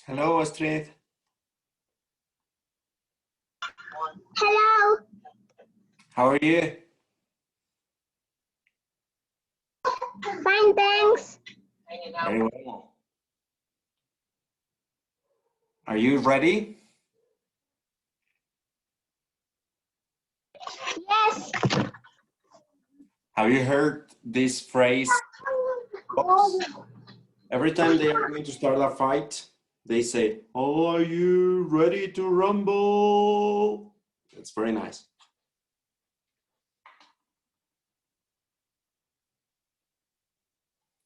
Hello, Astrid. Hello. How are you? Fine, thanks. Very well. Are you ready? Yes. Have you heard this phrase? Box? Every time they are going to start a fight, they say, "Are you ready to rumble?" It's very nice.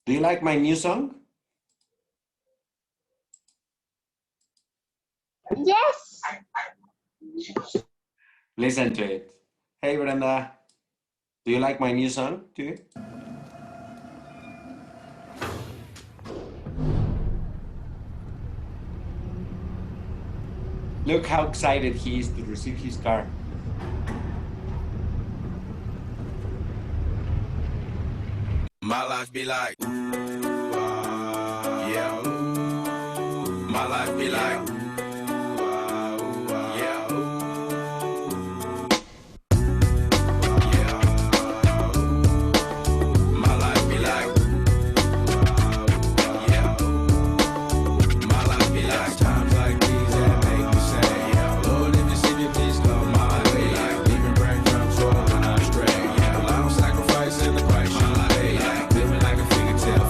Do you like my new song? Yes. Listen to it. Hey, Brenda. Do you like my new song too? Look how excited he is to receive his car. My life be like, ooh, yeah, ooh. My life be like, ooh, yeah, ooh. Yeah, ooh. My life be like, yeah, ooh. My life be like times like these that make me say, yeah, Lord, if you see me, please come my way. Like leaving breadcrumbs for when I stray. Yeah, well, I don't sacrifice in the price you pay. Like living like a fingertip.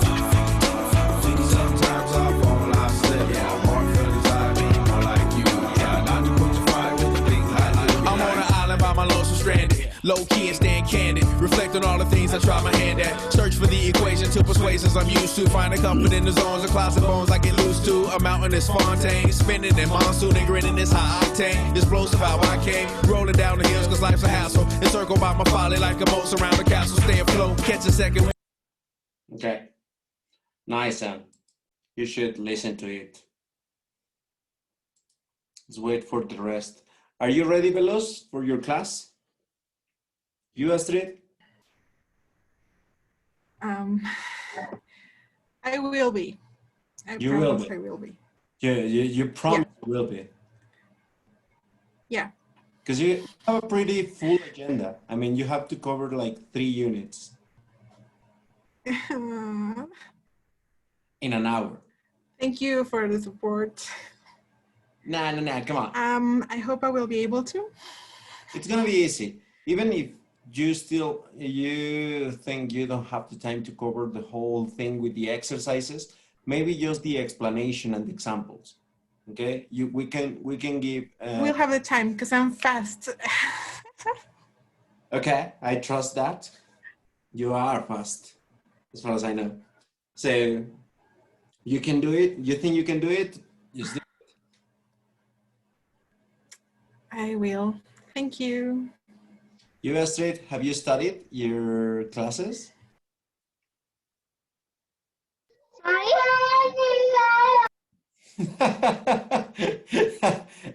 Sometimes I fall, I slip. Yeah, heart feelings I be more like you. Yeah, not to put you fight with the things I like. I'm on an island by my lonesome stranded. Low key and staying candid. Reflect on all the things I try my hand at. Search for the equation to persuasions I'm used to. Find a comfort in the zones of closet bones I get loose to. A mountain is Fontaine. Spinning in monsoon and grinning is high octane. Explosive how I came. Rolling down the hills cause life's a hassle. Encircled by my folly like a moat around the castle. Stay afloat. Catch a second. Okay. Nice, Sam. You should listen to it. Let's wait for the rest. Are you ready, Veloz, for your class? You, Astrid? I will be. I You will promise be. I will be. You promise you will be. Yeah. Because you have a pretty full agenda. I mean, you have to cover like 3 units in an hour. Thank you for the support. Nah, come on. I hope I will be able to. It's gonna be easy. Even if you think you don't have the time to cover the whole thing with the exercises, maybe just the explanation and examples. Okay, we can give. We'll have the time because I'm fast. Okay, I trust that. You are fast, as far as I know. So you can do it. You think you can do it? Just do it. I will. Thank you. You, Astrid, have you studied your classes?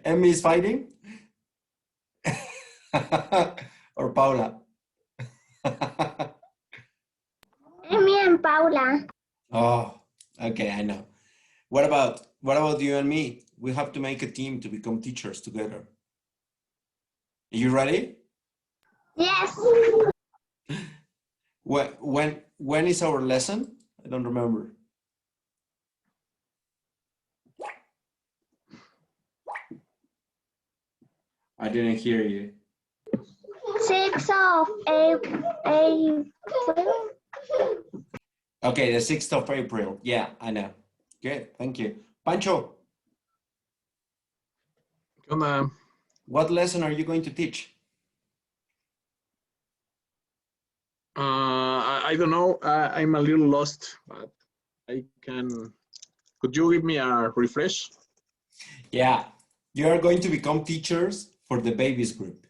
Emmy is fighting? Or Paula? Me and Paula. Oh, okay, I know. What about you and me? We have to make a team to become teachers together. Are you ready? Yes. When is our lesson? I don't remember. I didn't hear you. 6th of April. Okay, the 6th of April. Yeah, I know. Good, thank you. Pancho, Come on. what lesson are you going to teach? I don't know. I'm a little lost, but I can. Could you give me a refresh? Yeah, you are going to become teachers for the babies group.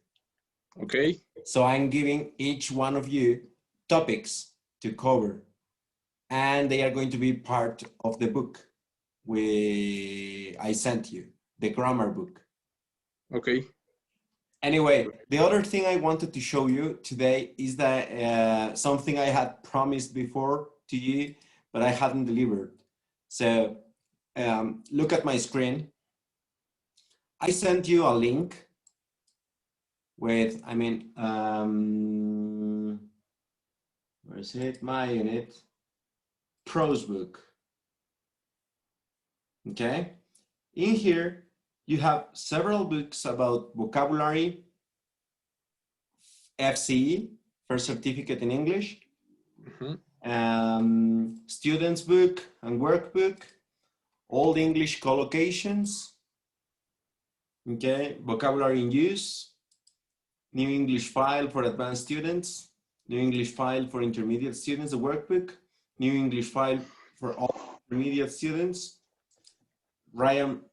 Okay. So I'm giving each one of you topics to cover, and they are going to be part of the book I sent you, the grammar book. Okay. Anyway, the other thing I wanted to show you today is that something I had promised before to you, but I hadn't delivered. So look at my screen. I sent you a link with, where is it? My unit, prose book. Okay. In here, you have several books about vocabulary, FCE, first certificate in English, student's book and workbook, Old English collocations, okay, vocabulary in use, New English file for advanced students, New English file for intermediate students, the workbook, New English file for all intermediate students, Raymond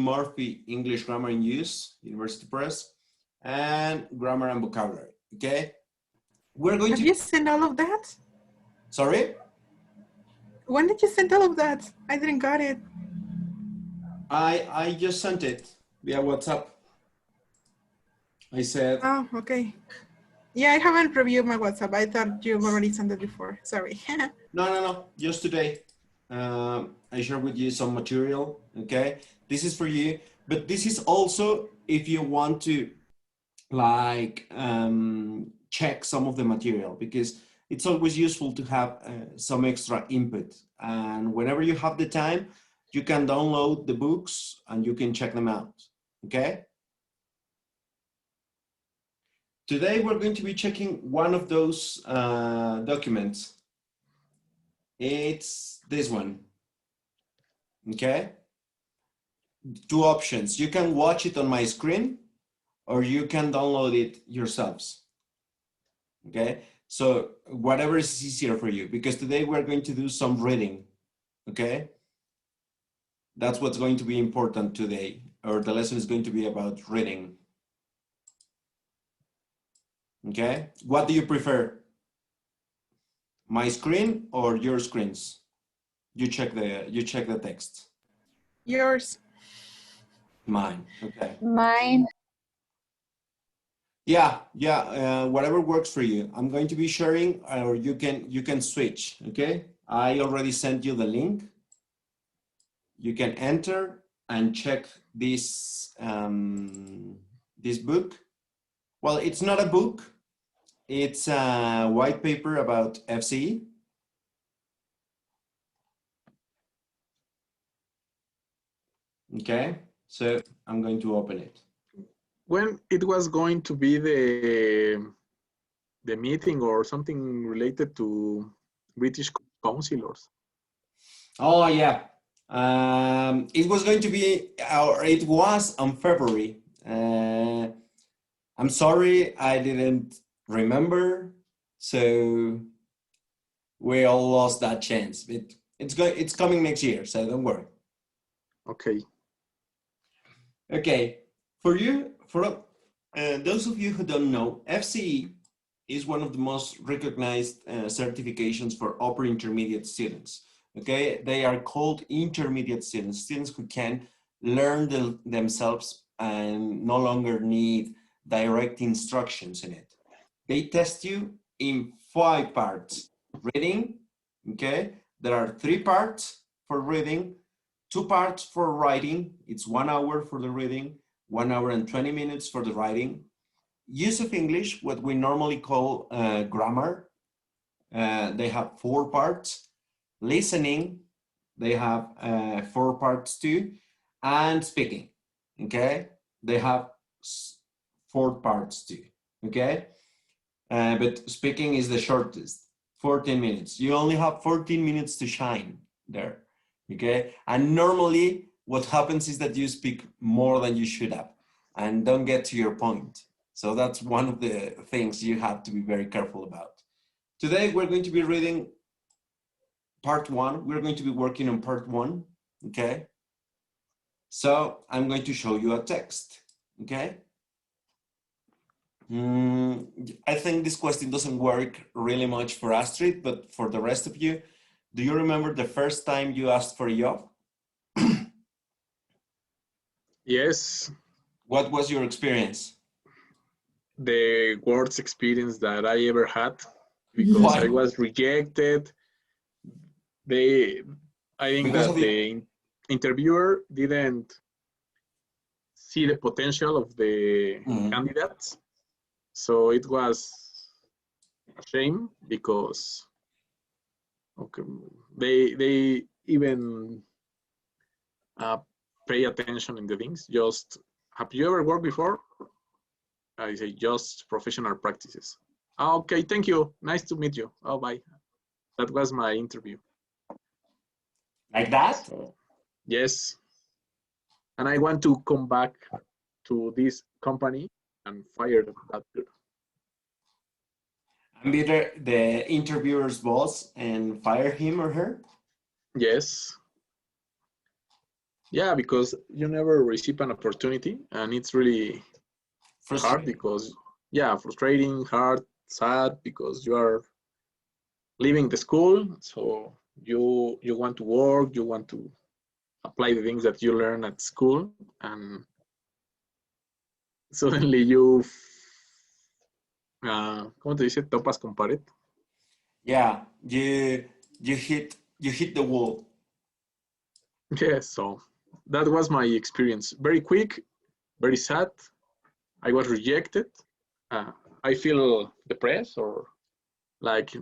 Murphy English Grammar in Use, University Press, and Grammar and Vocabulary, okay? We're going Have to... you sent all of that? Sorry? When did you send all of that? I didn't got it. I just sent it via WhatsApp. I said... Oh, okay. Yeah, I haven't reviewed my WhatsApp. I thought you've already sent it before. Sorry. No, just today. I shared with you some material, okay? This is for you, but this is also if you want to like check some of the material, because it's always useful to have some extra input. And whenever you have the time, you can download the books and you can check them out, okay? Today, we're going to be checking one of those documents. It's this one, okay? Two options. You can watch it on my screen or you can download it yourselves, okay? So whatever is easier for you, because today we're going to do some reading, okay? That's what's going to be important today, or the lesson is going to be about reading. Okay, what do you prefer? My screen or your screens? You check the text. Yours. Mine. Okay. Mine. Yeah. Whatever works for you. I'm going to be sharing, or you can switch. Okay. I already sent you the link. You can enter and check this this book. Well, it's not a book. It's a white paper about FCE. Okay, so I'm going to open it. When it was going to be the meeting or something related to British councillors? Oh yeah, it was going to be, or it was on February. I'm sorry, I didn't remember, so we all lost that chance. It's coming next year, so don't worry. Okay. Okay, for those of you who don't know, FCE is one of the most recognized certifications for upper intermediate students. Okay, they are called intermediate students who can learn themselves and no longer need direct instructions in it. They test you in 5 parts. Reading, okay? There are 3 parts for reading, 2 parts for writing. It's 1 hour for the reading, 1 hour and 20 minutes for the writing. Use of English, what we normally call grammar. They have 4 parts. Listening, they have 4 parts too. And speaking, okay? They have 4 parts too, okay? But speaking is the shortest, 14 minutes. You only have 14 minutes to shine there, okay? And normally what happens is that you speak more than you should have and don't get to your point. So that's one of the things you have to be very careful about. Today, we're going to be reading part 1. We're going to be working on part 1, okay? So I'm going to show you a text, okay? I think this question doesn't work really much for Astrid, but for the rest of you, do you remember the first time you asked for a job? Yes. What was your experience? The worst experience that I ever had, because Why? I was rejected. I think Because that of interviewer didn't see the potential of the candidates. So it was a shame because they even pay attention in the things. Just, have you ever worked before? I say just professional practices. Okay, thank you. Nice to meet you. Oh, bye. That was my interview. Like that? So, yes. And I want to come back to this company and fire that girl. And be the interviewer's boss and fire him or her? Yes. Yeah, because you never receive an opportunity, and it's really hard because, yeah, frustrating, hard, sad, because you are leaving the school, so you want to work, you want to apply the things that you learn at school, and suddenly you, ¿cómo te dice? Topas con pared. Yeah, you hit the wall. Yeah, so that was my experience. Very quick, very sad. I was rejected. I feel depressed or like,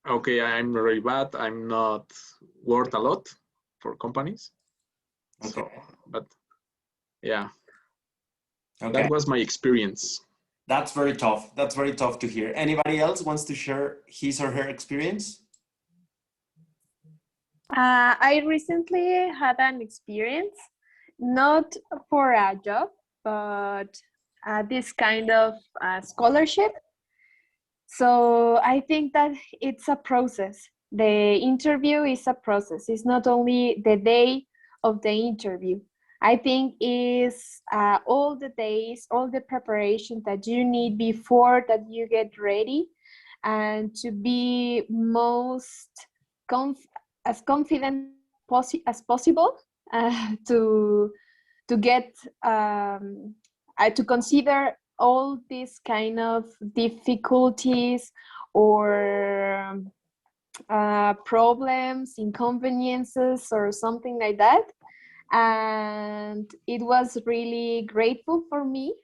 okay, I'm very bad. I'm not worth a lot for companies. Okay. So, but yeah, Okay. that was my experience. That's very tough. That's very tough to hear. Anybody else wants to share his or her experience? I recently had an experience, not for a job, but this kind of scholarship. So I think that it's a process. The interview is a process. It's not only the day of the interview. I think is all the days, all the preparation that you need before that you get ready, and to be most as confident as possible to get to consider all these kind of difficulties or problems, inconveniences, or something like that. And it was really grateful for me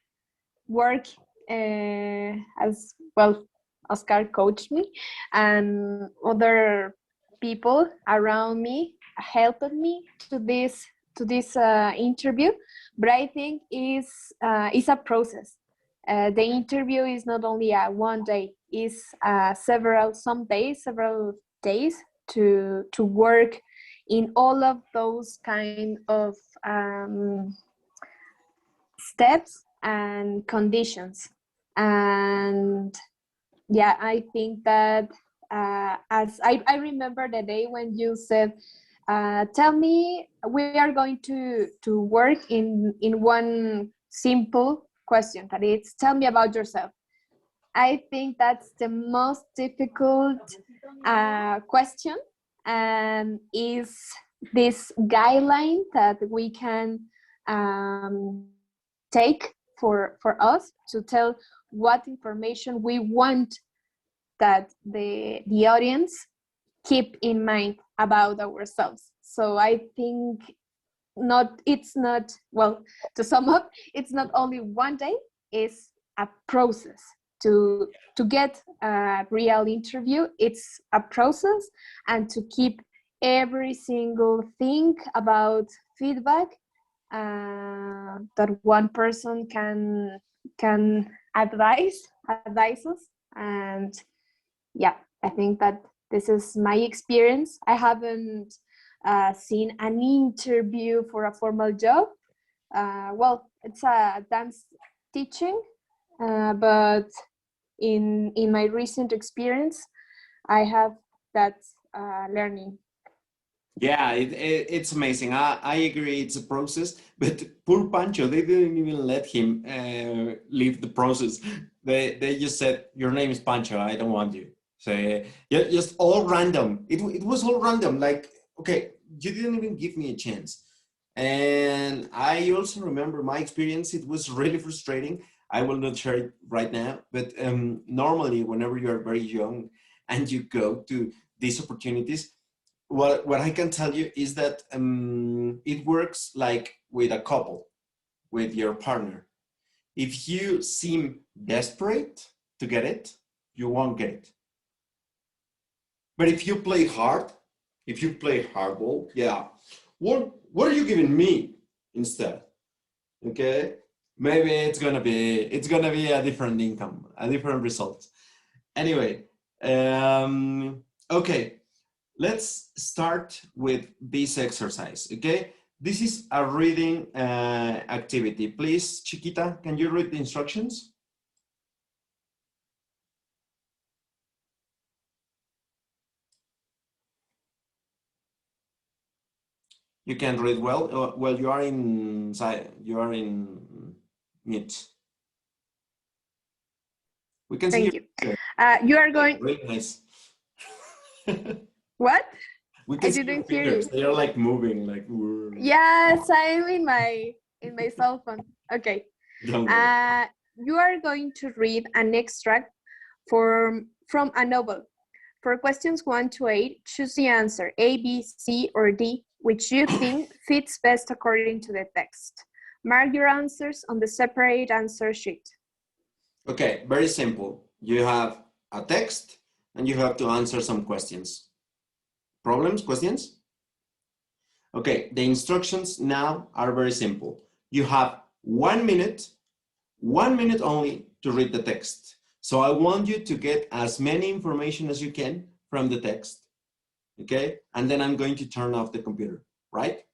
work as well. Oscar coached me, and other people around me helped me to this interview. But I think it's a process. The interview is not only a one day; it's several days to work in all of those kind of steps and conditions. And yeah, I think that as I remember the day when you said, tell me, we are going to work in one simple question, that is, tell me about yourself. I think that's the most difficult question, and is this guideline that we can take for us to tell what information we want that the audience keep in mind about ourselves. So I think it's not, well, to sum up, it's not only one day, it's a process to get a real interview. It's a process, and to keep every single thing about feedback that one person can advise us. And yeah, I think that this is my experience. I haven't seen an interview for a formal job. Well, it's a dance teaching, but in my recent experience, I have that learning. Yeah, it's amazing. I agree, it's a process, but poor Pancho, they didn't even let him leave the process. They just said, your name is Pancho, I don't want you. So yeah, just all random. It was all random. Like, okay, you didn't even give me a chance. And I also remember my experience. It was really frustrating. I will not share it right now, but normally whenever you are very young and you go to these opportunities, what I can tell you is that it works like with a couple, with your partner. If you seem desperate to get it, you won't get it. But if you play hard, if you play hardball, yeah, what are you giving me instead? Okay, maybe it's gonna be a different income, a different result. Anyway, okay, let's start with this exercise. Okay, this is a reading activity. Please, Chiquita, can you read the instructions? You can read well. Well, you are in mute. We can see Thank you. You are going. Really nice. What? We can I see your didn't hear fingers. you. They are like moving, like. Whoa. Yes, I'm in my cell phone. Okay. Don't worry. You are going to read an extract from a novel. For questions 1 to 8, choose the answer A, B, C, or D, which you think fits best according to the text. Mark your answers on the separate answer sheet. Okay, very simple. You have a text and you have to answer some questions. Problems, questions? Okay, the instructions now are very simple. You have 1 minute only to read the text. So I want you to get as many information as you can from the text, okay? And then I'm going to turn off the computer, right?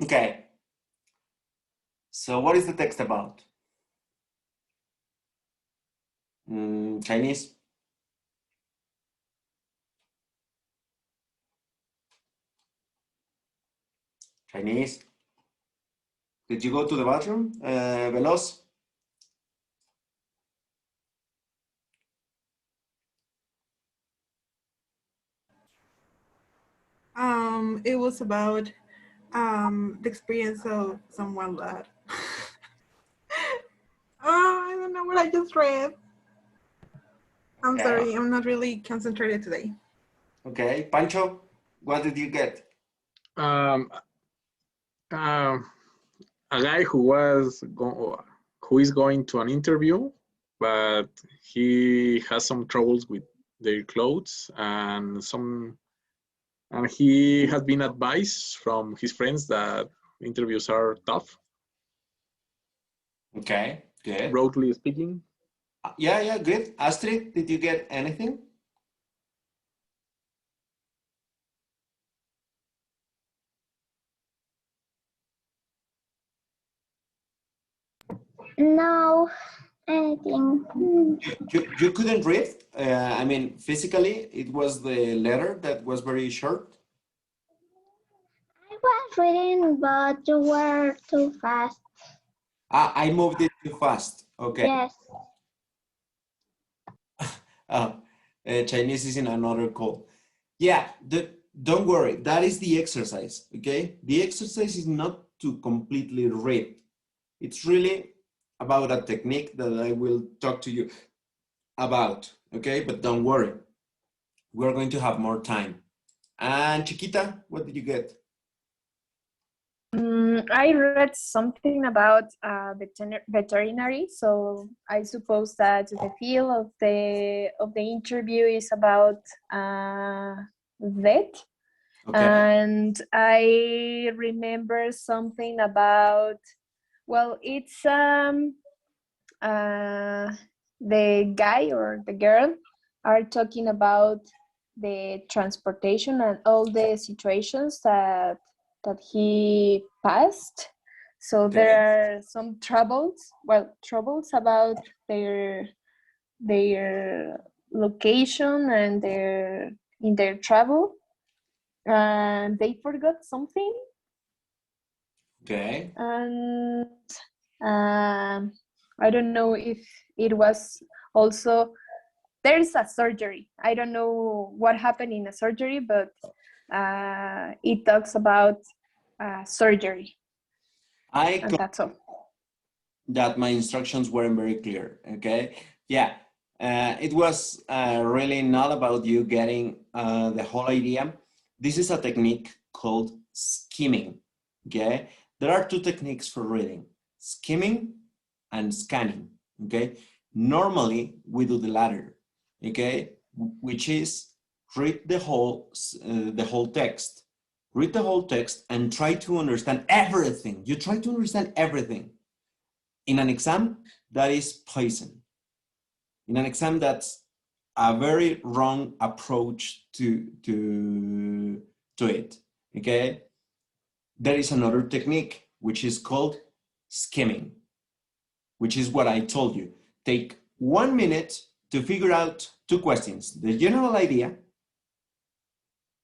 Okay. So what is the text about? Chinese? Chinese? Did you go to the bathroom, Veloz? It was about the experience of someone that I don't know what I just read. I'm sorry, I'm not really concentrated today. Okay, Pancho, what did you get? A guy who is going to an interview, but he has some troubles with their clothes and he has been advised from his friends that interviews are tough. Okay, good. Broadly speaking. Yeah, good. Astrid, did you get anything? No, anything. You couldn't read? I mean, physically, it was the letter that was very short. I was reading, but you were too fast. I moved it too fast. Okay. Yes. Chinese is in another call. Yeah, don't worry. That is the exercise, okay? The exercise is not to completely read. It's really about a technique that I will talk to you about, okay? But don't worry. We're going to have more time. And Chiquita, what did you get? I read something about veterinary, so I suppose that the field of the interview is about vet. Okay. And I remember something about, well, it's the guy or the girl are talking about the transportation and all the situations that he passed. So Okay. there are some troubles about their location and in their travel, and they forgot something, Okay. and I don't know if it was also, there's a surgery. I don't know what happened in a surgery, but it talks about surgery, and that's all. That my instructions weren't very clear, okay? Yeah, it was really not about you getting the whole idea. This is a technique called skimming, okay? There are two techniques for reading, skimming and scanning, okay? Normally, we do the latter, okay? Which is read the whole text. Read the whole text and try to understand everything. You try to understand everything. In an exam, that is poison. In an exam, that's a very wrong approach to it, okay? There is another technique, which is called skimming, which is what I told you. Take 1 minute to figure out two questions, the general idea,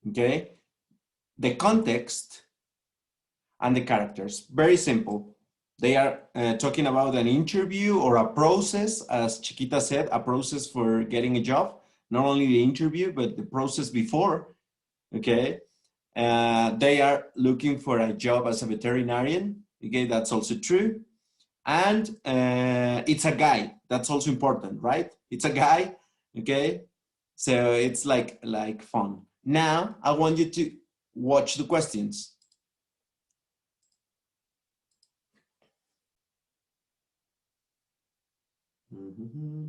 okay? The context and the characters, very simple. They are talking about an interview or a process, as Chiquita said, a process for getting a job, not only the interview, but the process before, okay? They are looking for a job as a veterinarian, okay, that's also true. And it's a guy, that's also important, right? It's a guy, okay? So it's like fun. Now, I want you to watch the questions. Mm-hmm.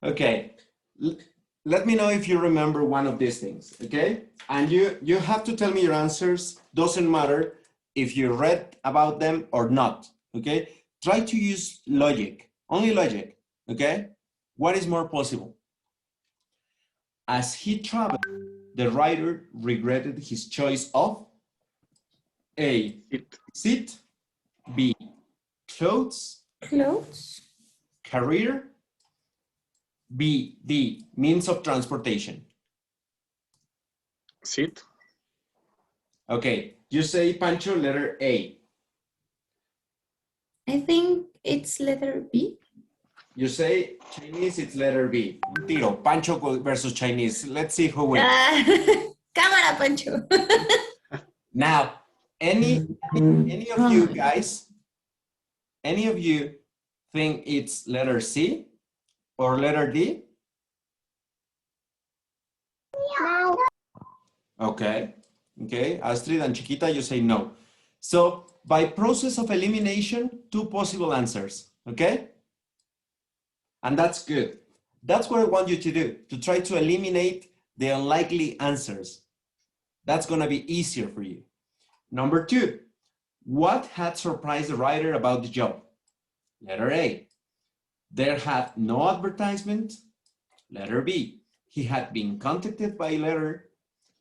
Okay, let me know if you remember one of these things, okay? And you have to tell me your answers. Doesn't matter if you read about them or not, okay? Try to use logic, only logic, okay? What is more possible? As he traveled, the writer regretted his choice of A, seat, B, clothes, career, B, D, means of transportation. Sit. Okay, you say, Pancho, letter A. I think it's letter B. You say Chinese, it's letter B. Tiro, Pancho versus Chinese. Let's see who wins. Cámara, Pancho. Now, any of you guys, any of you think it's letter C or letter D? No. Okay, okay. Astrid and Chiquita, you say no. So by process of elimination, two possible answers, okay? And that's good. That's what I want you to do, to try to eliminate the unlikely answers. That's gonna be easier for you. Number two, what had surprised the writer about the job? Letter A, there had no advertisement. Letter B, he had been contacted by letter.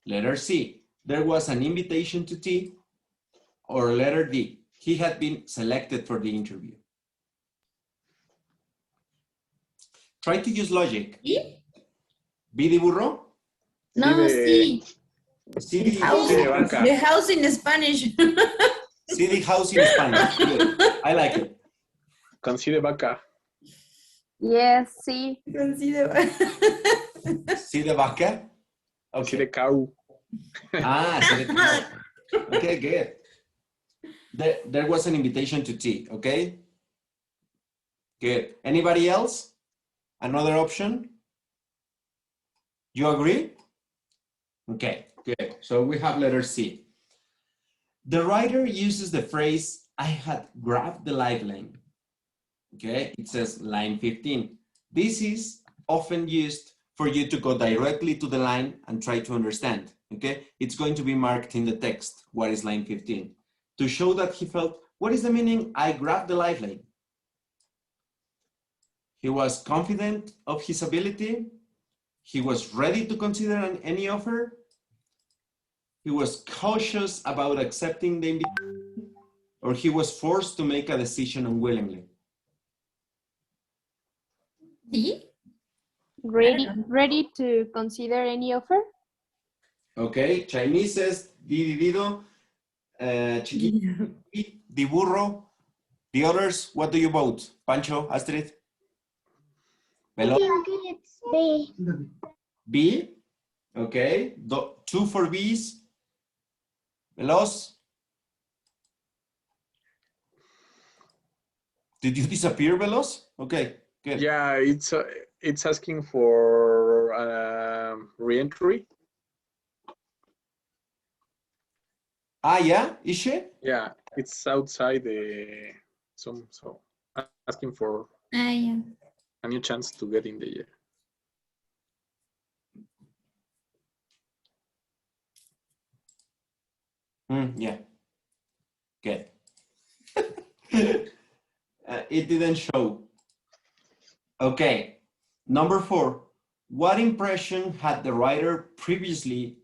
Letter C, there was an invitation to tea. Or letter D, he had been selected for the interview. Try to use logic. E? B de burro? No, Sí, sí. C The house, de vaca. the house in Spanish. C de house in Spanish. Good. I like it. Con C de vaca. Yes, sí. Consider. C de vaca? C Okay. de cow. Ah, C de cow. Okay, good. There was an invitation to tea, okay? Good. Anybody else? Another option? You agree? Okay, good. So we have letter C. The writer uses the phrase, I had grabbed the lifeline. Okay, it says line 15. This is often used for you to go directly to the line and try to understand. Okay, it's going to be marked in the text. What is line 15? To show that he felt, what is the meaning? I grabbed the lifeline. He was confident of his ability. He was ready to consider any offer. He was cautious about accepting the invitation, or he was forced to make a decision unwillingly. D? Ready to consider any offer? Okay, Chinese says dividido, chiquito, di burro. The others, what do you vote? Pancho, Astrid? I Velo? think it's B. B? Okay, 2 for B's. Veloz? Did you disappear, Veloz? Okay, good. Yeah, it's asking for re-entry. Ah, yeah, Ishe? Yeah, it's outside the so asking for Yeah. a new chance to get in the year. Yeah, good. It didn't show. Okay, number 4. What impression had the writer previously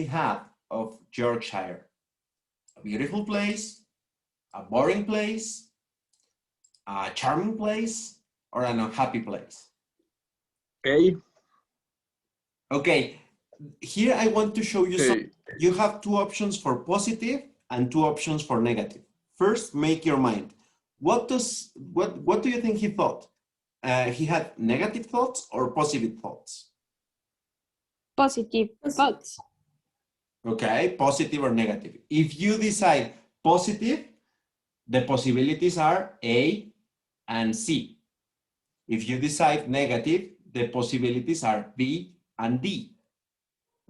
had of Yorkshire? A beautiful place, a boring place, a charming place, or an unhappy place? A. Okay, here I want to show you Okay. something. You have 2 options for positive and 2 options for negative. First, make your mind. What do you think he thought? He had negative thoughts or positive thoughts? Positive thoughts. Okay, positive or negative. If you decide positive, the possibilities are A and C. If you decide negative, the possibilities are B and D.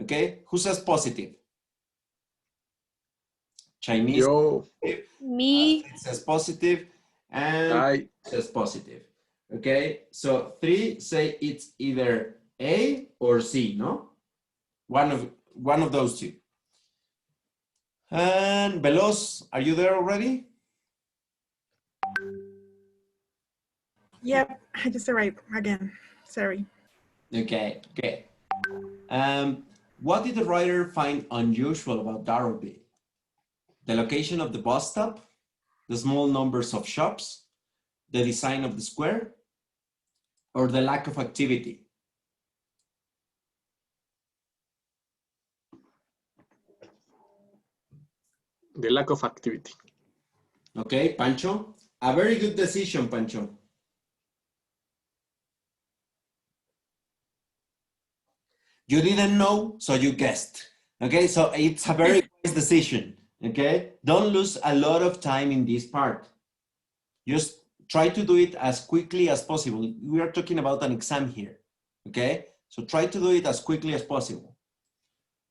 Okay, who says positive? Chinese. Yo. Me. It says positive and I. says positive. Okay, so 3 say it's either A or C, no? One of those 2. And Veloz, are you there already? Yep, I just arrived again. Sorry. Okay, okay. What did the writer find unusual about Darrowby? The location of the bus stop, the small numbers of shops, the design of the square, or the lack of activity? The lack of activity. Okay, Pancho? A very good decision, Pancho. You didn't know, so you guessed. Okay, so it's a very wise decision. Okay, don't lose a lot of time in this part. Just try to do it as quickly as possible. We are talking about an exam here. Okay, so try to do it as quickly as possible.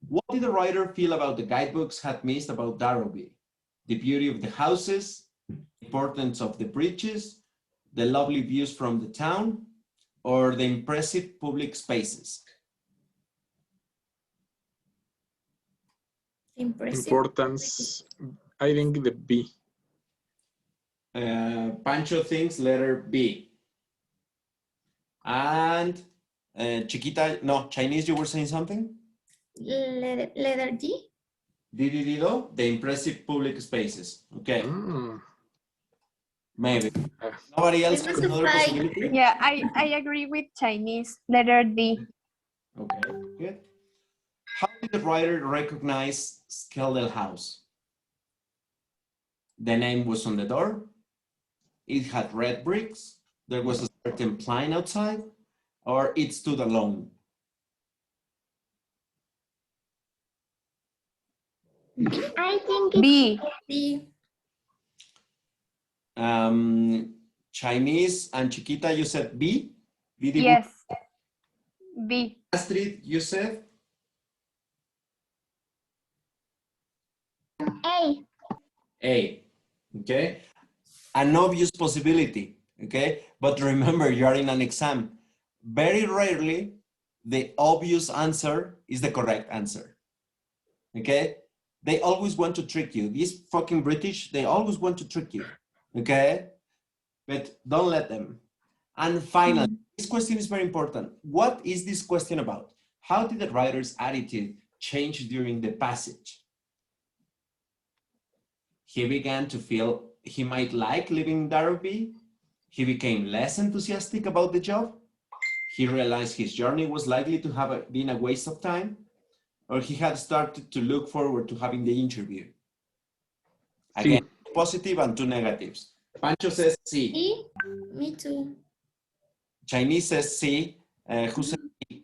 What did the writer feel about the guidebooks had missed about Darrowby? The beauty of the houses, the importance of the bridges, the lovely views from the town, or the impressive public spaces? Impressive. Importance. I think the B. Pancho thinks letter B. And Chiquita, no, Chinese, you were saying something? Letter D? Didido, the impressive public spaces. Okay. Maybe. Nobody else has another Specify. possibility? Yeah, I agree with Chinese. Letter D. Okay, good. How did the writer recognize Skeldale House? The name was on the door. It had red bricks. There was a certain pine outside, or it stood alone. I think it's B. D. Chinese and Chiquita, you said B? B de Yes. B. Astrid, you said? A. A, okay? An obvious possibility, okay? But remember, you are in an exam. Very rarely, the obvious answer is the correct answer, okay? They always want to trick you. These fucking British, they always want to trick you, okay? But don't let them. And finally, this question is very important. What is this question about? How did the writer's attitude change during the passage? He began to feel he might like living in Derby. He became less enthusiastic about the job. He realized his journey was likely to have been a waste of time, or he had started to look forward to having the interview. Again, positive and two negatives. Pancho says C. D. Me too. Chinese says C. Who says C?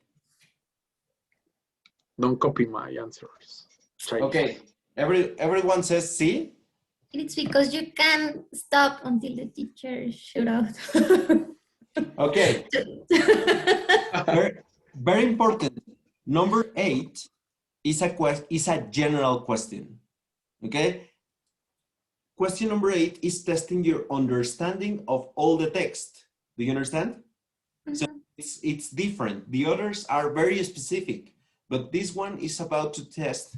Don't copy my answers. Chinese. Okay, everyone says C. It's because you can't stop until the teacher shoot out. Okay, very important. Number 8 is a general question. Okay. Question number 8 is testing your understanding of all the text. Do you understand? So it's different. The others are very specific, but this one is about to test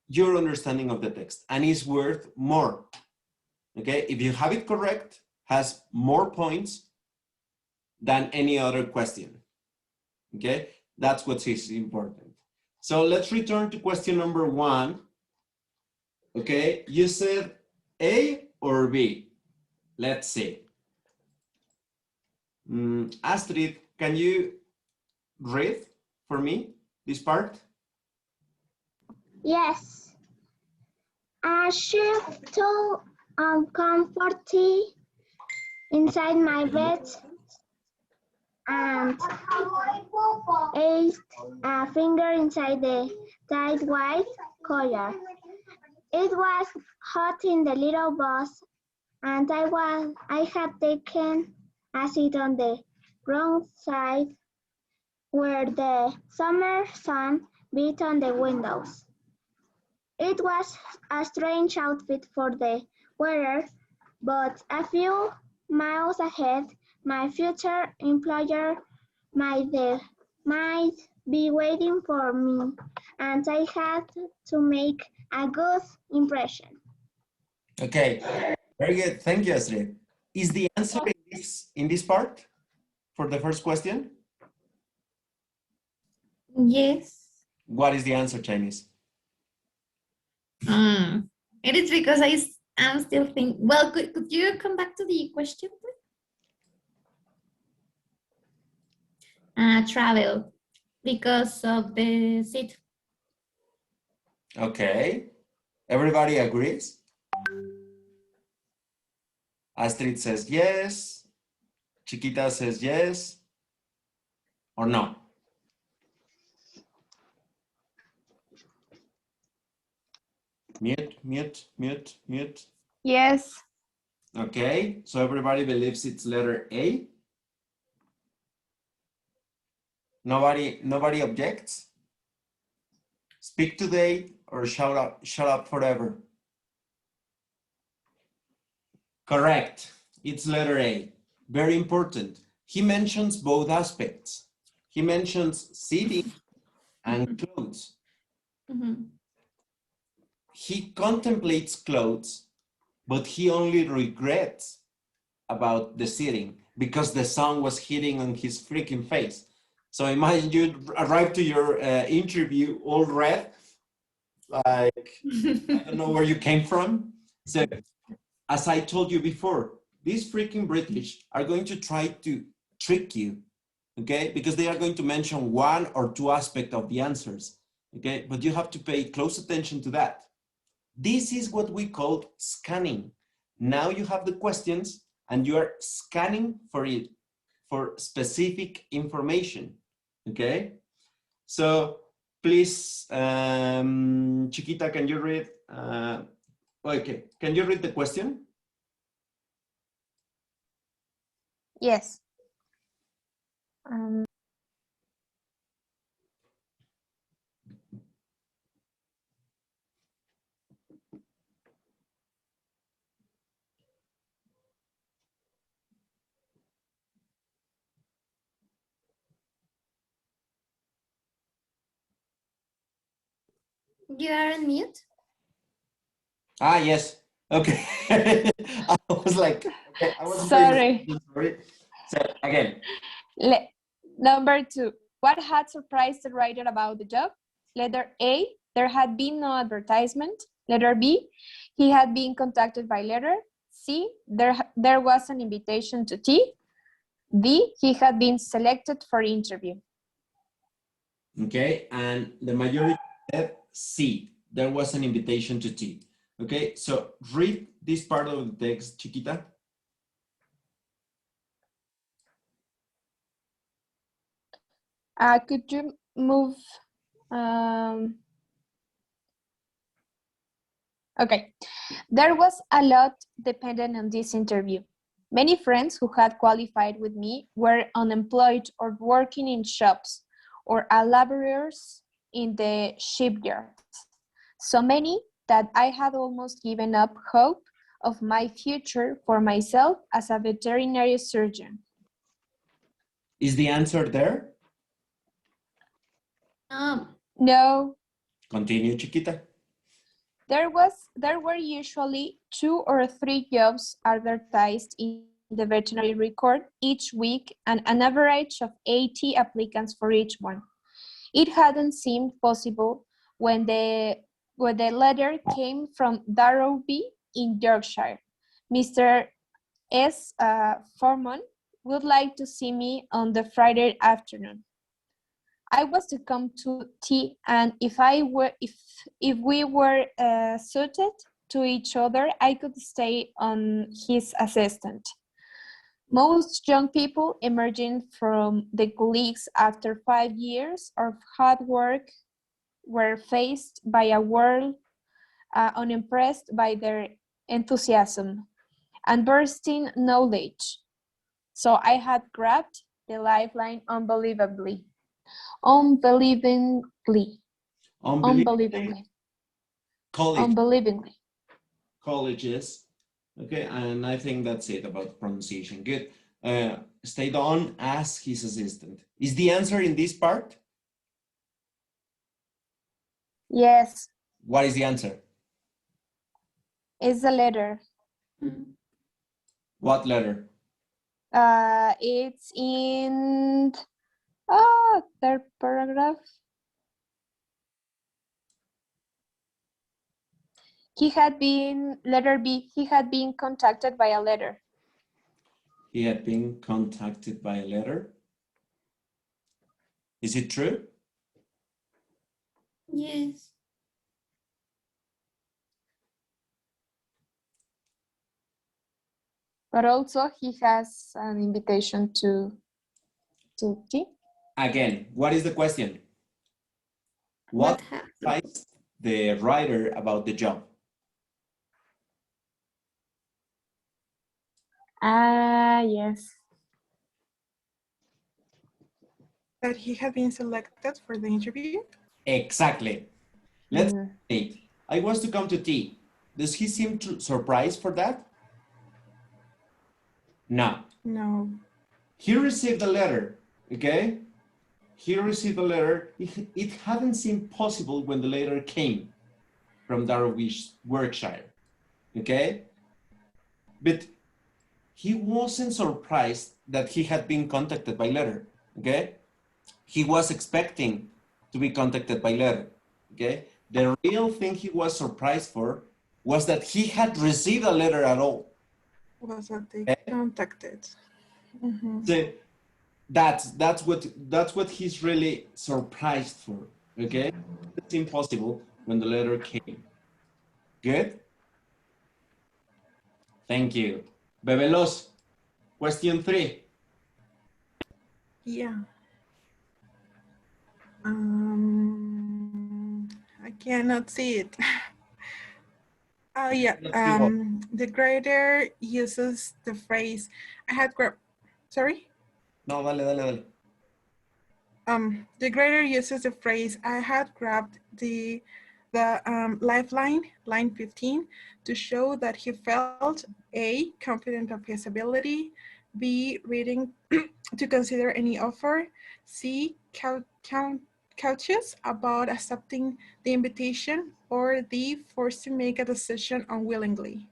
your understanding of the text and is worth more. Okay, if you have it correct, has more points than any other question. Okay, that's what is important. So let's return to question number 1. Okay, you said A or B? Let's see. Astrid, can you read for me this part? yes. I shift to comforty inside my bed and placed a finger inside the tight white collar. It was hot in the little bus, and I had taken a seat on the wrong side where the summer sun beat on the windows. It was a strange outfit for the wearer, but a few miles ahead, my future employer might be waiting for me, and I had to make a good impression. Okay, very good. Thank you, Astrid. Is the answer in this part for the first question? Yes. What is the answer, Chinese? It is because I'm still thinking. Well, could you come back to the question, please? Travel, because of the seat. Okay, everybody agrees? Astrid says yes. Chiquita says yes. Or no? Mute, mute, mute, mute. Yes. Okay, so everybody believes it's letter A. Nobody objects? Speak today or shut up forever. Correct, it's letter A. Very important. He mentions both aspects. He mentions sitting and clothes. He contemplates clothes, but he only regrets about the sitting because the sun was hitting on his freaking face. So imagine you arrive to your interview all red, like, I don't know where you came from. So as I told you before, these freaking British are going to try to trick you, okay? Because they are going to mention one or two aspects of the answers, okay? But you have to pay close attention to that. This is what we call scanning. Now you have the questions and you are scanning for it, for specific information, okay? So please, Chiquita, can you read? Okay, can you read the question? Yes. You are on mute. Ah, yes. Okay. I was like, okay, I wasn't Sorry. sorry. So again. Number 2. What had surprised the writer about the job? Letter A, there had been no advertisement. Letter B, he had been contacted by letter. C, there was an invitation to tea. D, he had been selected for interview. Okay, and the majority said C, there was an invitation to tea. Okay, so read this part of the text, Chiquita. Could you move? Okay, there was a lot dependent on this interview. Many friends who had qualified with me were unemployed or working in shops or as laborers in the shipyards. So many that I had almost given up hope of my future for myself as a veterinary surgeon. Is the answer there? No. Continue, Chiquita. There were usually 2 or 3 jobs advertised in the veterinary record each week and an average of 80 applicants for each one. It hadn't seemed possible when the letter came from Darrowby in Yorkshire. Mr. S. Foreman would like to see me on the Friday afternoon. I was to come to tea, and if we were suited to each other, I could stay on his assistant. Most young people emerging from the colleagues after 5 years of hard work were faced by a world unimpressed by their enthusiasm and bursting knowledge. So I had grabbed the lifeline unbelievably. Unbelievingly. Colleges. Okay, and I think that's it about pronunciation. Good. Stayed on as his assistant. Is the answer in this part? Yes. What is the answer? It's a letter. What letter? It's in third paragraph. He had been, letter B, he had been contacted by a letter. He had been contacted by a letter. Is it true? Yes. But also he has an invitation to tea. Again, what is the question? What advised the writer about the job? Yes. That he had been selected for the interview? Exactly. Let's say I was to come to tea. Does he seem surprised for that? No. No. He received a letter, okay? He received a letter. It hadn't seemed possible when the letter came from Darwich, Warwickshire, okay? But he wasn't surprised that he had been contacted by letter, okay? He was expecting to be contacted by letter, okay? The real thing he was surprised for was that he had received a letter at all. Was that they Okay. contacted? Mhm. So that's what he's really surprised for. Okay, it's impossible when the letter came. Good. Thank you. Bebelos, question 3. Yeah. I cannot see it. Oh yeah. The grader uses the phrase "I had grabbed." Sorry. No, dale. The grader uses the phrase "I had grabbed the lifeline," line 15, to show that he felt A, confident of his ability, B, reading to consider any offer, C, cautious about accepting the invitation, or D, forced to make a decision unwillingly.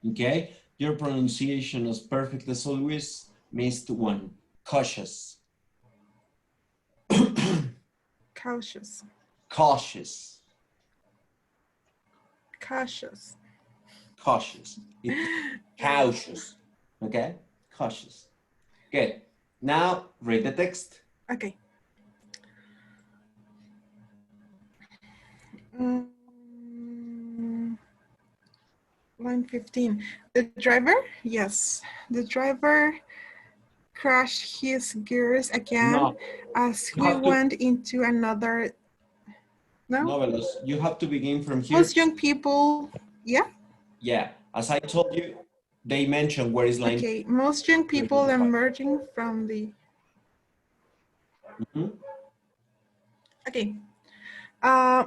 Okay, your pronunciation is perfect as always. Missed one. Cautious. Cautious. Cautious. Cautious. Cautious. It's cautious. Okay, cautious. Good. Now read the text. Okay. Line 15. The driver? Yes. The driver crashed his gears again No, as you we have to. went into another. No? No, Velos, you have to begin from here. Most young people, yeah? Yeah, as I told you, they mentioned where is line. Okay, most young people emerging from the. Okay.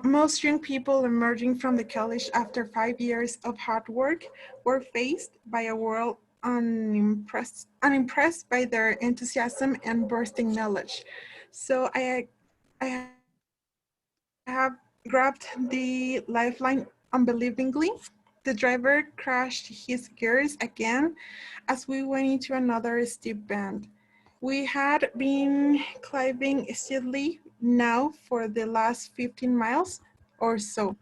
Most young people emerging from the college after 5 years of hard work were faced by a world unimpressed by their enthusiasm and bursting knowledge. So I have grabbed the lifeline unbelievingly. The driver crashed his gears again as we went into another steep bend. We had been climbing steadily now for the last 15 miles or so,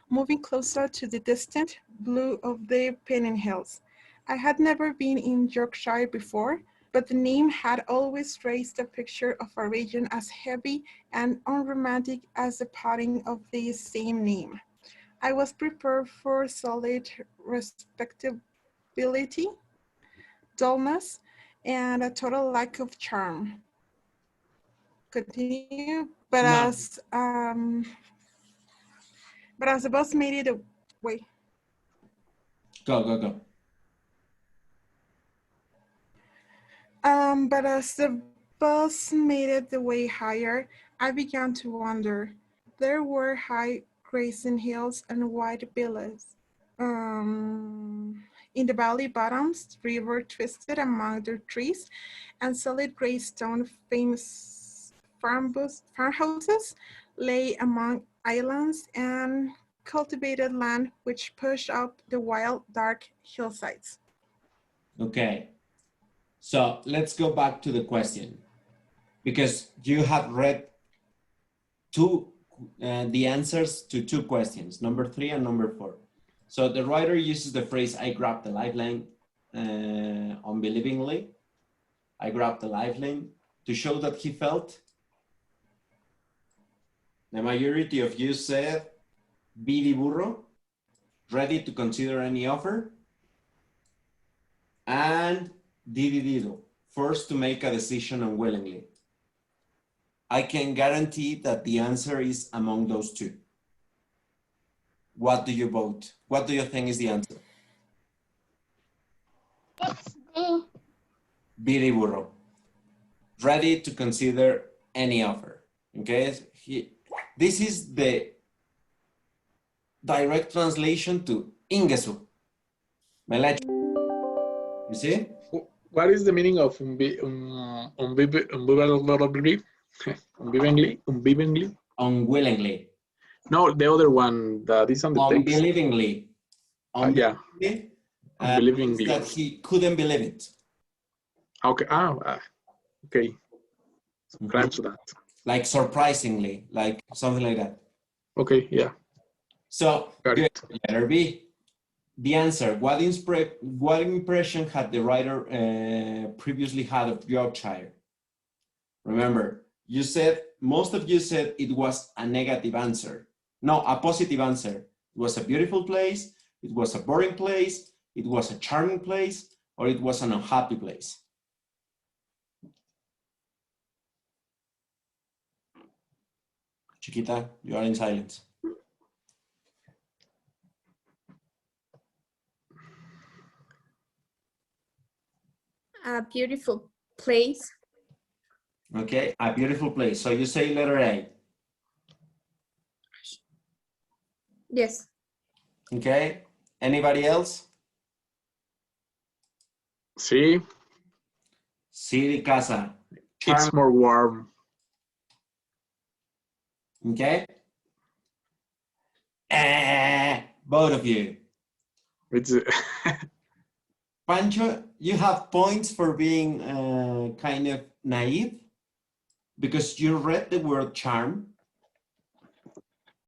moving closer to the distant blue of the Pennine Hills. I had never been in Yorkshire before, but the name had always raised a picture of a region as heavy and unromantic as the potting of the same name. I was prepared for solid respectability, dullness, and a total lack of charm. Continue, but No. as the bus made it away. Go. But as the bus made it the way higher, I began to wonder. There were high grazing hills and wide villas. In the valley bottoms, the river twisted among the trees, and solid gray stone famous farmhouses lay among islands and cultivated land which pushed up the wild, dark hillsides. Okay. So let's go back to the question, because you have read the answers to 2 questions, number 3 and number 4. So the writer uses the phrase, I grabbed the lifeline unbelievingly. I grabbed the lifeline to show that he felt. The majority of you said, Bidi burro, ready to consider any offer. And dividido, forced to make a decision unwillingly. I can guarantee that the answer is among those 2. What do you vote? What do you think is the answer? It's D. Bidi burro, ready to consider any offer. Okay, this is the direct translation to Ingesu. You see? What is the meaning of unbelievingly? Unwillingly. No, the other one that is on the text. Unbelievingly. Yeah. Means that he couldn't believe it. Okay. Okay. Subscribe to that. Like surprisingly, like something like that. Okay. Yeah. So Got good. it. Letter B. the answer, what impression had the writer previously had of Yorkshire? Remember, you said, most of you said it was a negative answer. No, a positive answer. It was a beautiful place, it was a boring place, it was a charming place, or it was an unhappy place. Chiquita, you are in silence. A beautiful place. Okay, a beautiful place. So you say letter A. Yes. Okay, anybody else? Sí, City casa. it's more warm. Okay. Both of you. It's Pancho, you have points for being kind of naive because you read the word charm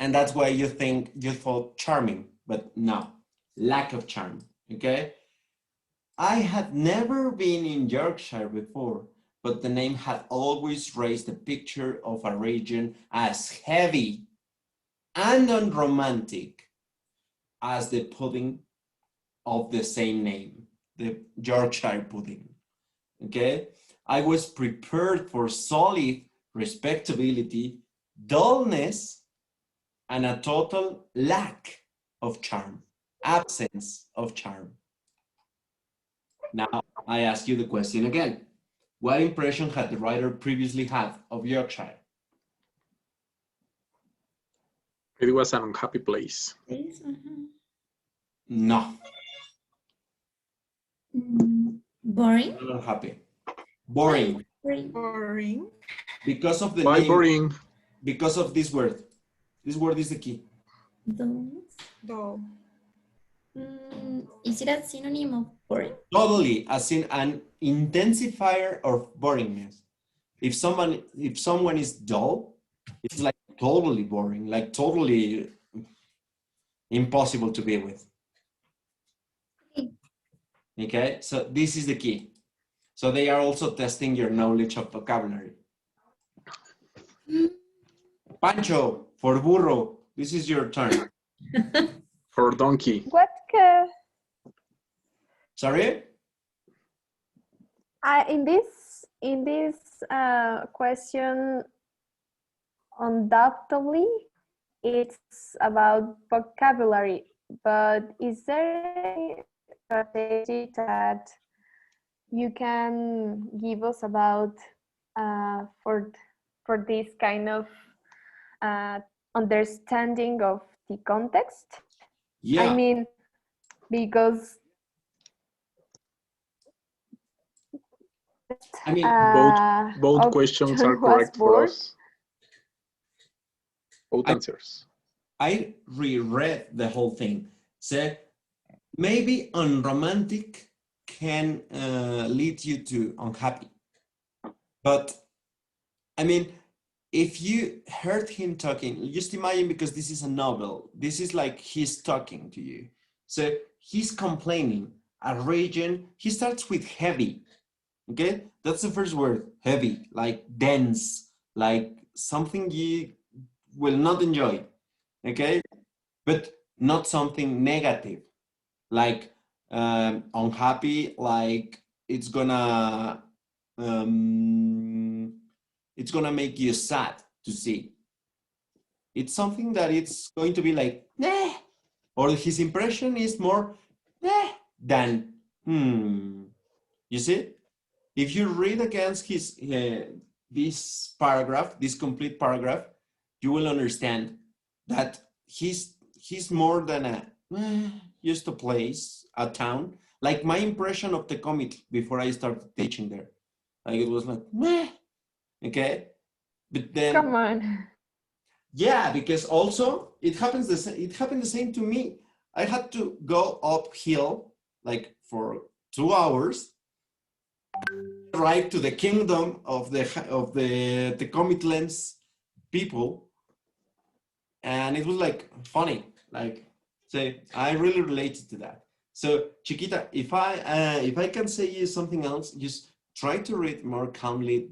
and that's why you thought charming, but no, lack of charm, okay? I had never been in Yorkshire before, but the name had always raised a picture of a region as heavy and unromantic as the pudding of the same name, the Yorkshire pudding, okay? I was prepared for solid respectability, dullness, and a total lack of charm, absence of charm. Now, I ask you the question again. What impression had the writer previously had of Yorkshire? it was an unhappy place. Please, No, boring. not unhappy. Boring. Boring. Boring. Because of the Why name, boring? because of this word. This word is the key. Those. Dull. Is it a synonym of boring? Totally, as in an intensifier of boringness. If someone is dull, it's like totally boring, like totally impossible to be with. Okay, so this is the key. So they are also testing your knowledge of vocabulary. Pancho, for burro, this is your turn. For donkey. What Sorry? in this question, undoubtedly, it's about vocabulary. But is there any strategy that you can give us about for this kind of understanding of the context? Yeah. I mean, because I mean, Both questions are correct for us. Both answers. I reread the whole thing. So maybe unromantic can lead you to unhappy. But I mean, if you heard him talking, just imagine, because this is a novel, this is like he's talking to you. So he's complaining a region, he starts with heavy, okay? That's the first word, heavy, like dense, like something you will not enjoy, okay? But not something negative, like unhappy, like it's gonna make you sad to see. It's something that it's going to be like, nah, or his impression is more nah than You see? If you read against his this paragraph, this complete paragraph, you will understand that he's more than a just a place, a town. Like my impression of the comic before I started teaching there, like it was like meh. Okay, but then come on. Yeah, because also it happened the same to me. I had to go uphill like for 2 hours, right to the kingdom of the Comitlens people, and it was like funny. Like So I really related to that. So Chiquita, if I can say you something else, just try to read more calmly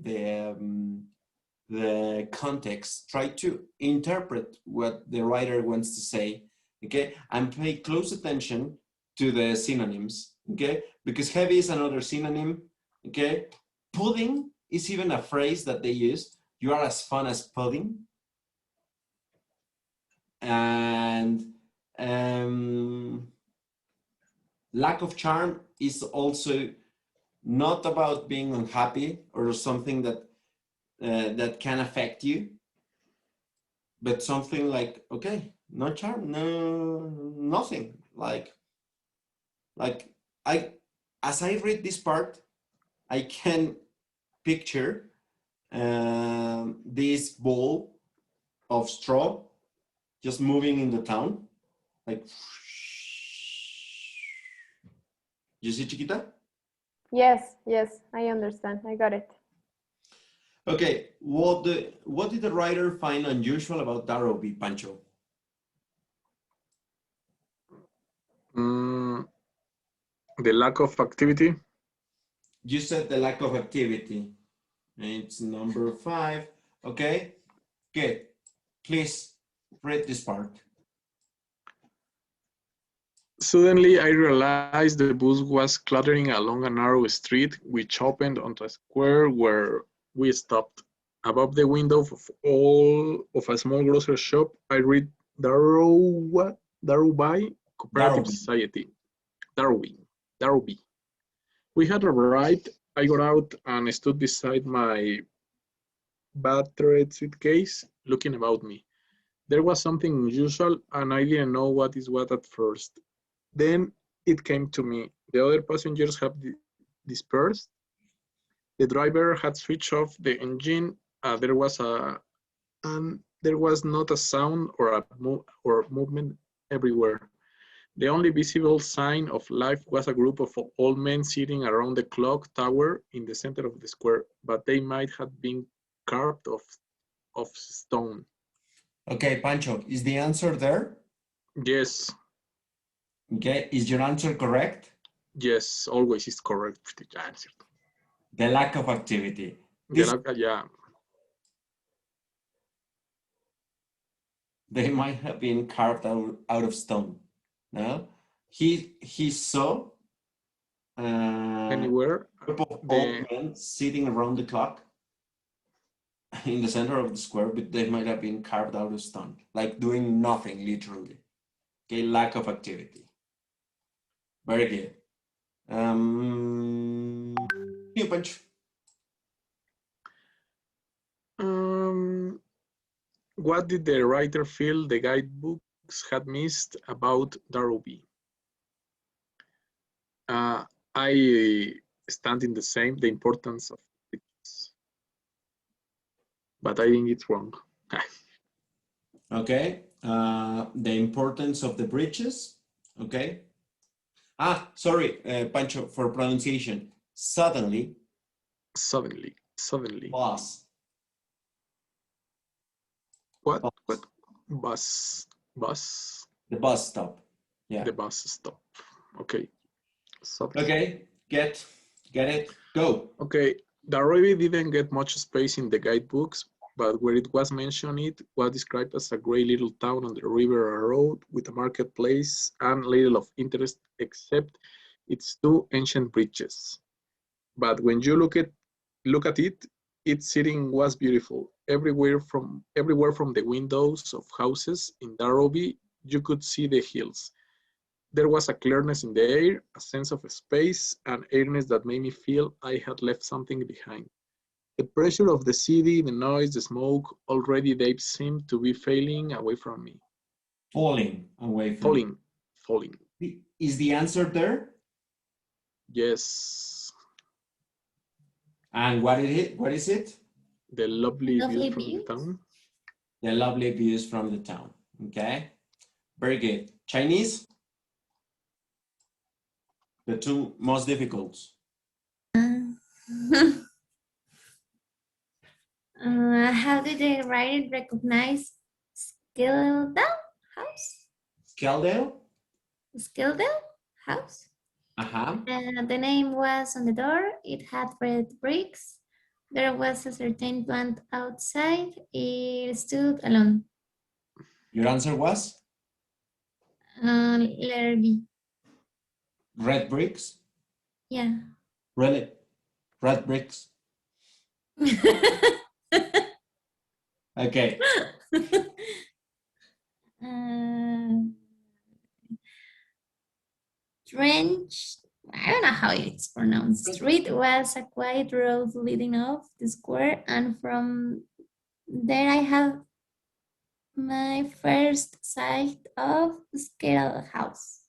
the context. Try to interpret what the writer wants to say. Okay, and pay close attention to the synonyms. Okay, because heavy is another synonym. Okay, pudding is even a phrase that they use. You are as fun as pudding. And lack of charm is also not about being unhappy or something that that can affect you, but something like, okay, no charm, no nothing. Like I, as I read this part, I can picture this ball of straw just moving in the town, like. You see, Chiquita? Yes, yes, I understand. I got it. Okay, what did the writer find unusual about Darrowby, Pancho? The lack of activity. You said the lack of activity. It's number 5. Okay, good. Please read this part. Suddenly, I realized the bus was clattering along a narrow street, which opened onto a square where we stopped. Above the window of a small grocery shop, I read Darrowby Cooperative Darrowby. Society. Darrowby. We had arrived. I got out and stood beside my battered suitcase, looking about me. There was something unusual, and I didn't know what is what at first. Then it came to me. The other passengers had dispersed. The driver had switched off the engine. There was not a sound or movement everywhere. The only visible sign of life was a group of old men sitting around the clock tower in the center of the square, but they might have been carved of stone. Okay, Pancho, is the answer there? Yes. Okay, is your answer correct? Yes, always is correct. The lack of activity. Yeah. They might have been carved out of stone. No, he saw Anywhere. a group of old men sitting around the clock in the center of the square, but they might have been carved out of stone, like doing nothing, literally. Okay, lack of activity. Very good. New punch. What did the writer feel the guidebooks had missed about Darrowby? I stand in the importance of bridges, but I think it's wrong. Okay, the importance of the bridges. Okay. Sorry, Pancho, for pronunciation. Suddenly. Bus. What? Bus. The bus stop. Yeah. The bus stop. Okay. Suddenly. Okay, get it, go. Okay, Darrowby didn't get much space in the guidebooks, but where it was mentioned, it was described as a great little town on the river road with a marketplace and little of interest except its 2 ancient bridges. But when you look at it, its setting was beautiful. Everywhere from the windows of houses in Darrowby, you could see the hills. There was a clearness in the air, a sense of space and airiness that made me feel I had left something behind. The pressure of the city, the noise, the smoke, already they seemed to be falling away from me. Falling away from Falling. Is the answer there? Yes. And what is it? The lovely view from the town. The lovely views from the town. Okay. Very good. Chinese? The 2 most difficult. How did the writer recognize Skeldale House? Skeldale? Skildale house. Uh-huh. The name was on the door. It had red bricks. There was a certain plant outside. It stood alone. Your answer was Letter B. red bricks? Yeah. Really? Red bricks? Okay. Trench, I don't know how it's pronounced. Street was a quiet road leading off the square, and from there I have my first sight of Skittle House.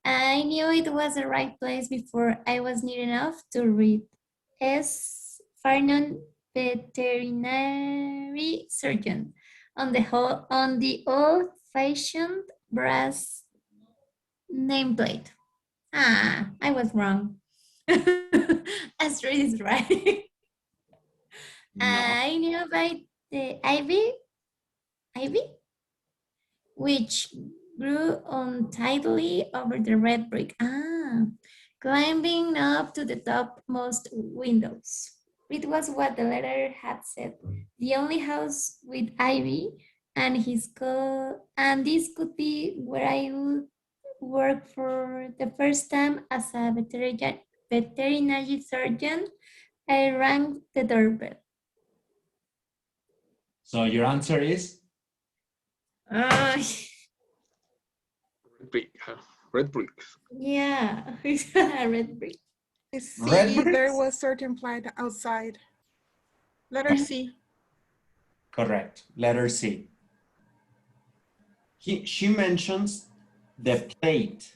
I knew it was the right place before I was near enough to read. S. Farnon, veterinary surgeon, on the old-fashioned brass nameplate. I was wrong. Astrid is right. No. I knew about the ivy, which grew untidily over the red brick. Climbing up to the topmost windows. It was what the letter had said. The only house with ivy, and this could be where I would work for the first time as a veterinary surgeon. I rang the doorbell. So your answer is? Red bricks. Yeah, it's a red brick. See, Red bricks? there was certain plant outside. Letter C. Correct. Letter C. She mentions the plate.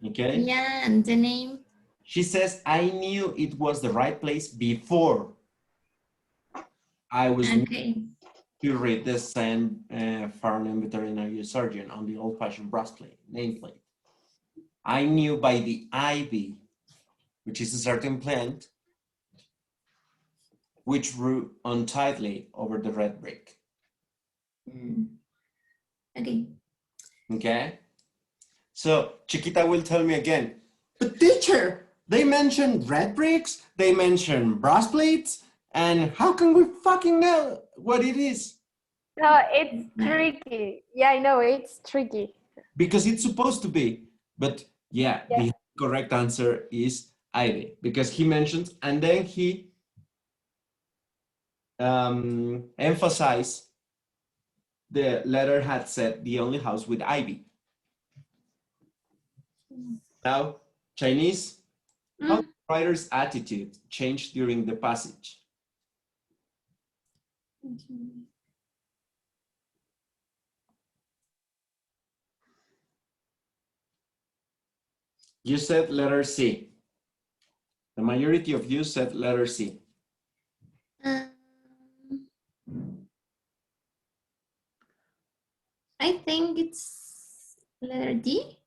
Okay? Yeah, and the name. She says, I knew it was the right place before I was Okay. to read the St. Farnham veterinary surgeon on the old-fashioned brass plate, nameplate. I knew by the ivy, which is a certain plant, which grew untidily over the red brick. Okay. Okay? So Chiquita will tell me again, but teacher, they mentioned red bricks, they mentioned brass plates, and how can we fucking know what it is? No, it's tricky. Yeah, I know, it's tricky. Because it's supposed to be. But yeah, the correct answer is ivy, because he mentions, and then he emphasized the letter had said the only house with ivy. Now, Chinese, how did the writer's attitude change during the passage? You said letter C. The majority of you said letter C. I think it's letter D.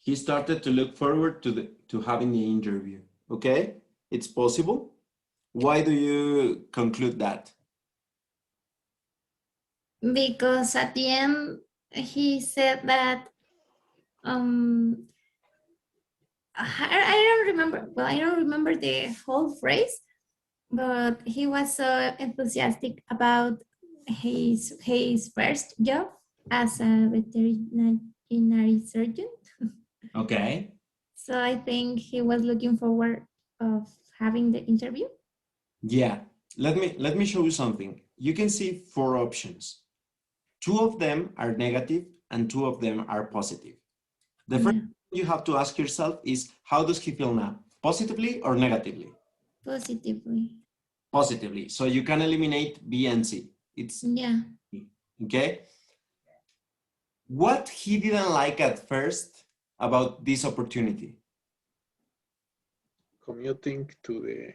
He started to look forward to having the interview. Okay, it's possible. Why do you conclude that? Because at the end he said that I don't remember. Well, I don't remember the whole phrase, but he was so enthusiastic about his first job as a veterinary surgeon. Okay. So I think he was looking forward of having the interview. Yeah. Let me show you something. You can see 4 options. 2 of them are negative and 2 of them are positive. The first thing you have to ask yourself is, how does he feel now? Positively or negatively? Positively. Positively. So you can eliminate B and C. It's okay. What he didn't like at first about this opportunity? Commuting to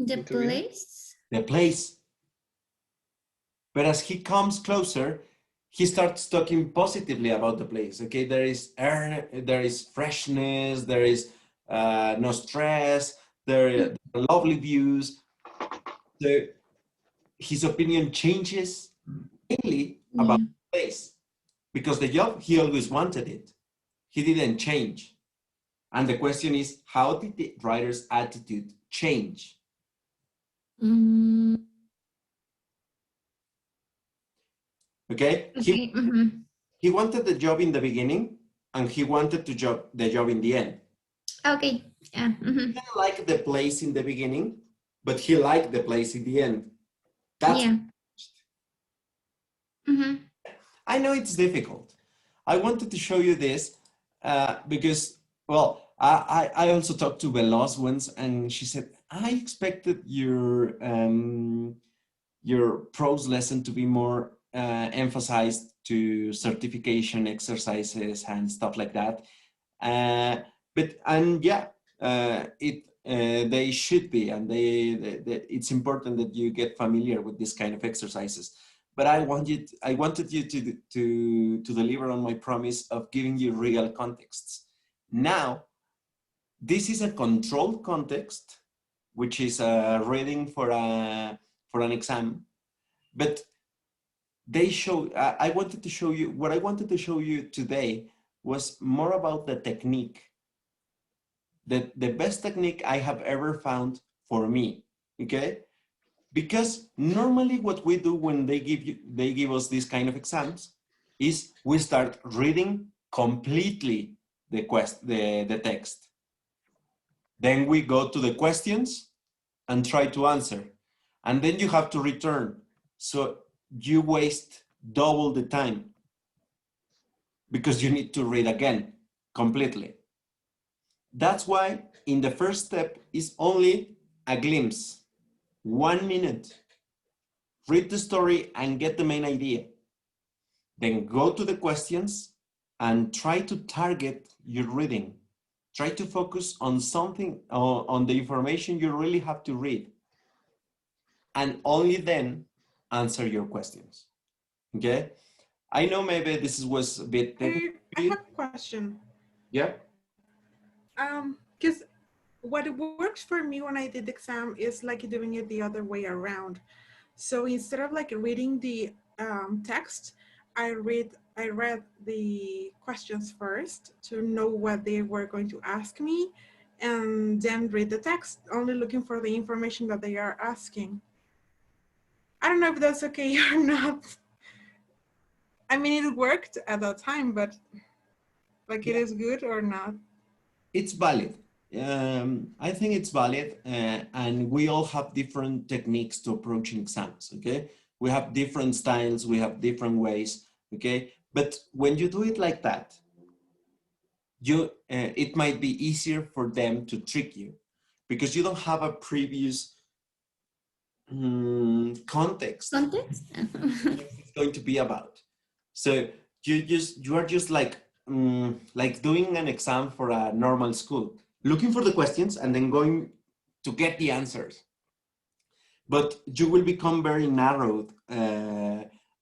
the place. The place. But as he comes closer, he starts talking positively about the place. Okay, there is air, there is freshness, there is no stress, there are lovely views. So his opinion changes mainly about the place. because the job, he always wanted it. He didn't change. And the question is, how did the writer's attitude change? Mm, Okay, okay. Mhm. he wanted the job in the beginning and he wanted the job in the end. Okay. Yeah. He didn't like the place in the beginning, but he liked the place in the end. That's Yeah. Mhm. I know it's difficult. I wanted to show you this because, well, I also talked to Veloz once, and she said, I expected your prose lesson to be more emphasized to certification exercises and stuff like that. They should be, and it's important that you get familiar with this kind of exercises. But I wanted you to deliver on my promise of giving you real contexts. Now, this is a controlled context, which is a reading for an exam, but I wanted to show you, what I wanted to show you today was more about the technique, the best technique I have ever found for me, okay? Because normally what we do when they give us these kind of exams is we start reading completely the text. Then we go to the questions and try to answer. And then you have to return. So you waste double the time because you need to read again completely. That's why in the first step is only a glimpse, 1 minute. Read the story and get the main idea. Then go to the questions and try to target your reading. Try to focus on something, on the information you really have to read. And only then answer your questions. Okay? I know maybe this was a bit technical. I have a question. Yeah? Because what works for me when I did the exam is like doing it the other way around. So instead of like reading the text, I read the questions first to know what they were going to ask me, and then read the text, only looking for the information that they are asking. I don't know if that's okay or not. I mean, it worked at that time, but like, it is good or not? It's valid. I think it's valid, and we all have different techniques to approaching exams, okay? We have different styles, we have different ways, okay? But when you do it like that, it might be easier for them to trick you because you don't have a previous context. Context? It's going to be about. So you are just like doing an exam for a normal school, looking for the questions and then going to get the answers. But you will become very narrowed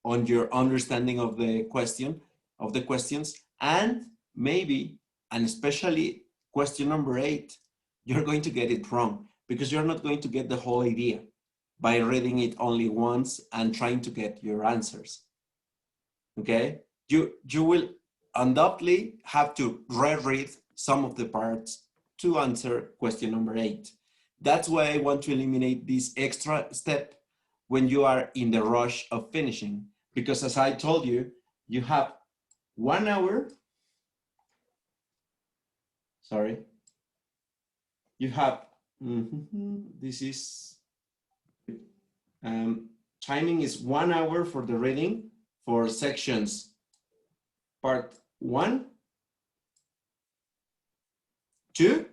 on your understanding of the questions, and maybe, and especially question number 8, you're going to get it wrong because you're not going to get the whole idea by reading it only once and trying to get your answers. Okay? You will undoubtedly have to reread some of the parts to answer question number 8. That's why I want to eliminate this extra step when you are in the rush of finishing. Because as I told you, you have 1 hour. Sorry. You have, this is, timing is 1 hour for the reading for sections part 1, 2.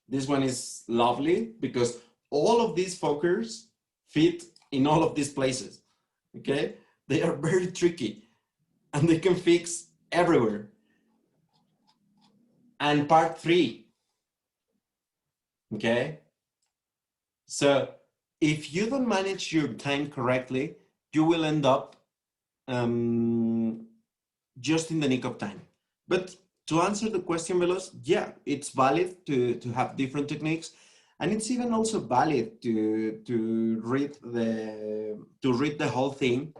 This one is lovely because all of these focus fit in all of these places, okay? They are very tricky and they can fix everywhere. And part 3, okay? So if you don't manage your time correctly, you will end up just in the nick of time. But to answer the question, Veloz, yeah, it's valid to have different techniques, and it's even also valid to read the whole thing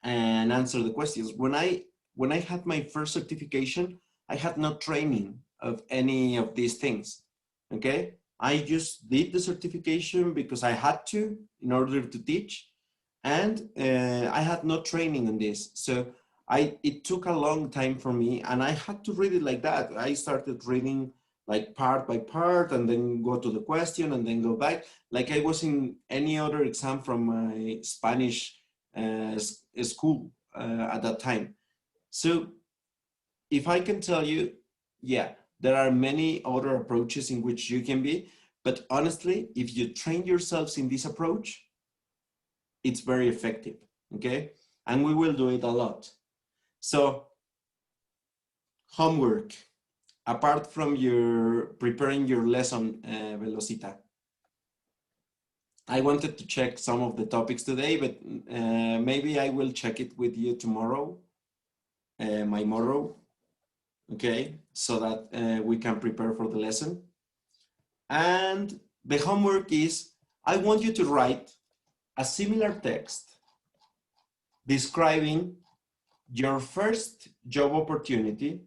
and answer the questions. When I had my first certification, I had no training of any of these things. Okay, I just did the certification because I had to in order to teach, and I had no training on this. So it took a long time for me, and I had to read it like that. I started reading like part by part, and then go to the question, and then go back, like I was in any other exam from my Spanish school at that time. So if I can tell you, yeah, there are many other approaches in which you can be, but honestly, if you train yourselves in this approach, it's very effective, okay? And we will do it a lot. So homework, apart from your preparing your lesson, Velocita, I wanted to check some of the topics today, but maybe I will check it with you tomorrow, my morrow, okay? So that we can prepare for the lesson. And the homework is, I want you to write a similar text describing your first job opportunity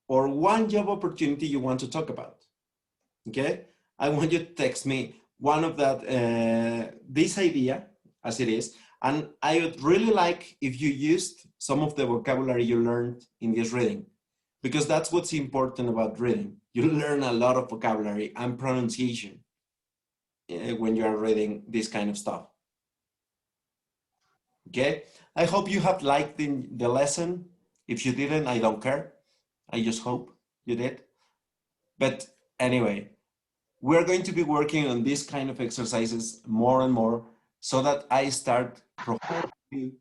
or one job opportunity you want to talk about, okay? I want you to text me one of that, this idea as it is, and I would really like if you used some of the vocabulary you learned in this reading, because that's what's important about reading. You learn a lot of vocabulary and pronunciation when you are reading this kind of stuff. Okay, I hope you have liked the lesson. If you didn't, I don't care. I just hope you did. But anyway, we're going to be working on this kind of exercises more and more so that I start providing you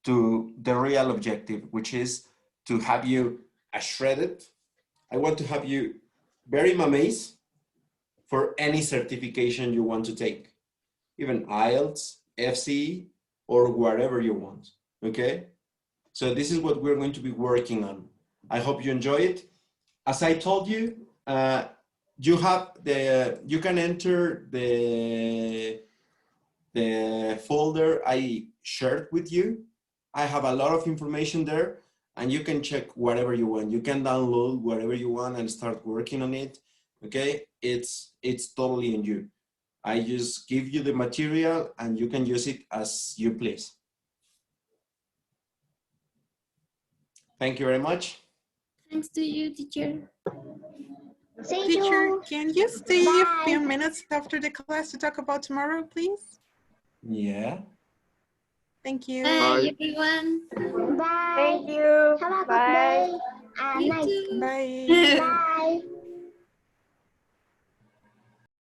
to the real objective, which is to have you shredded. I want to have you very amazed for any certification you want to take, even IELTS, FCE, or whatever you want, okay? So this is what we're going to be working on. I hope you enjoy it. As I told you, you can enter the folder I shared with you. I have a lot of information there, and you can check whatever you want. You can download whatever you want and start working on it, okay? It's totally on you. I just give you the material and you can use it as you please. Thank you very much. Thanks to you, teacher. See Teacher, you. can you stay a Bye. few minutes after the class to talk about tomorrow, please? Yeah. Thank you. Bye, everyone. Bye. Thank you. Have a good Bye. day and You night. too. Bye. Bye.